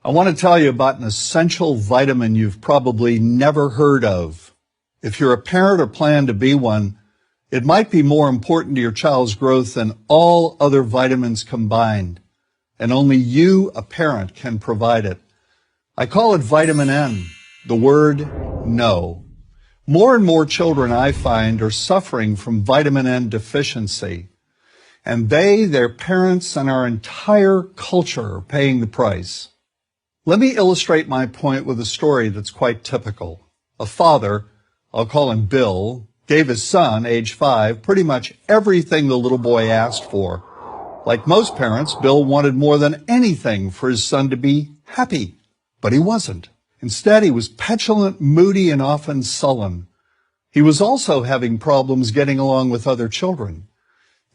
I want to tell you about an essential vitamin you've probably never heard of. If you're a parent or plan to be one, it might be more important to your child's growth than all other vitamins combined, and only you, a parent, can provide it. I call it vitamin N, the word no. More and more children, I find, are suffering from vitamin N deficiency, and they, their parents, and our entire culture are paying the price. Let me illustrate my point with a story that's quite typical. A father, I'll call him Bill, gave his son, age 5, pretty much everything the little boy asked for. Like most parents, Bill wanted more than anything for his son to be happy, but he wasn't. Instead, he was petulant, moody, and often sullen. He was also having problems getting along with other children.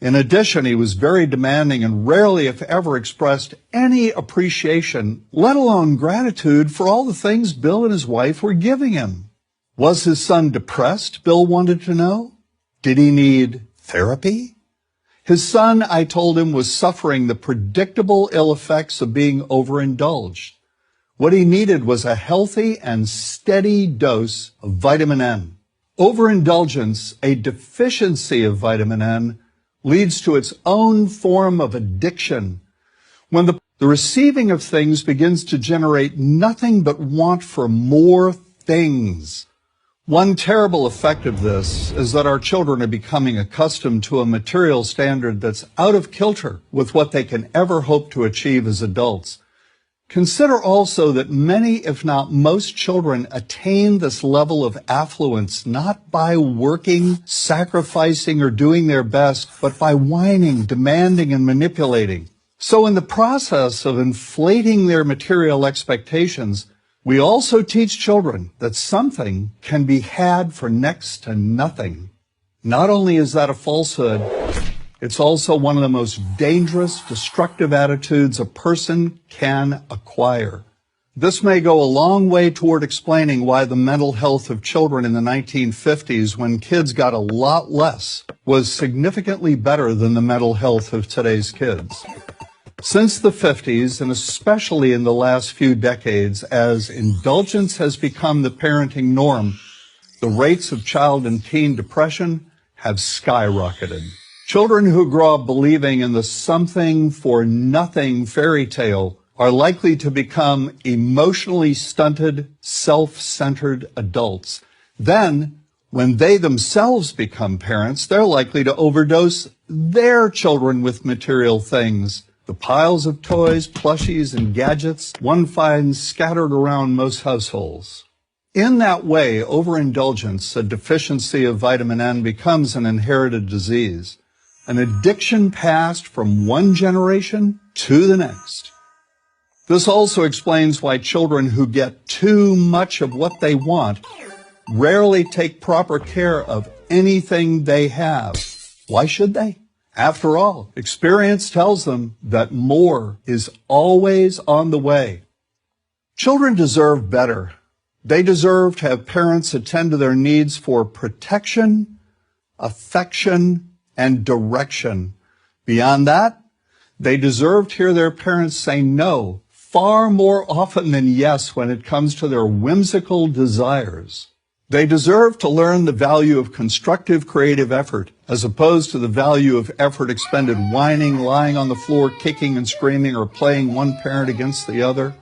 In addition, he was very demanding and rarely, if ever, expressed any appreciation, let alone gratitude, for all the things Bill and his wife were giving him. Was his son depressed, Bill wanted to know? Did he need therapy? His son, I told him, was suffering the predictable ill effects of being overindulged. What he needed was a healthy and steady dose of vitamin N. Overindulgence, a deficiency of vitamin N, leads to its own form of addiction. When the receiving of things begins to generate nothing but want for more things. One terrible effect of this is that our children are becoming accustomed to a material standard that's out of kilter with what they can ever hope to achieve as adults. Consider also that many, if not most, children attain this level of affluence not by working, sacrificing, or doing their best, but by whining, demanding, and manipulating. So in the process of inflating their material expectations, we also teach children that something can be had for next to nothing. Not only is that a falsehood, it's also one of the most dangerous, destructive attitudes a person can acquire. This may go a long way toward explaining why the mental health of children in the 1950s, when kids got a lot less, was significantly better than the mental health of today's kids. Since the 50s, and especially in the last few decades, as indulgence has become the parenting norm, the rates of child and teen depression have skyrocketed. Children who grow up believing in the something for nothing fairy tale are likely to become emotionally stunted, self-centered adults. Then, when they themselves become parents, they're likely to overdose their children with material things. The piles of toys, plushies, and gadgets one finds scattered around most households. In that way, overindulgence, a deficiency of vitamin N, becomes an inherited disease. An addiction passed from one generation to the next. This also explains why children who get too much of what they want rarely take proper care of anything they have. Why should they? After all, experience tells them that more is always on the way. Children deserve better. They deserve to have parents attend to their needs for protection, affection, and direction. Beyond that, they deserve to hear their parents say no far more often than yes when it comes to their whimsical desires. They deserve to learn the value of constructive creative effort as opposed to the value of effort expended whining, lying on the floor, kicking and screaming, or playing one parent against the other.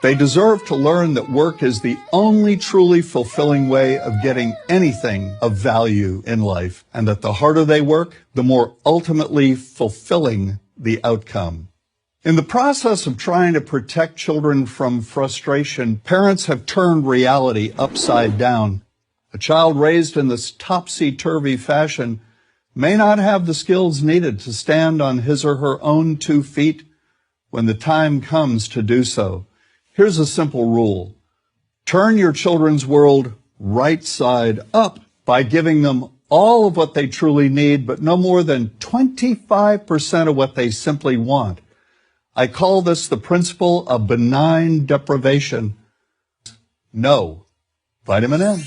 They deserve to learn that work is the only truly fulfilling way of getting anything of value in life, and that the harder they work, the more ultimately fulfilling the outcome. In the process of trying to protect children from frustration, parents have turned reality upside down. A child raised in this topsy-turvy fashion may not have the skills needed to stand on his or her own 2 feet when the time comes to do so. Here's a simple rule. Turn your children's world right side up by giving them all of what they truly need, but no more than 25% of what they simply want. I call this the principle of benign deprivation. No. Vitamin N.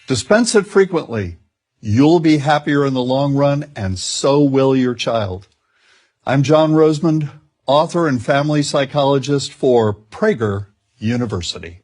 Dispense it frequently. You'll be happier in the long run, and so will your child. I'm John Rosemond, author and family psychologist for Prager University.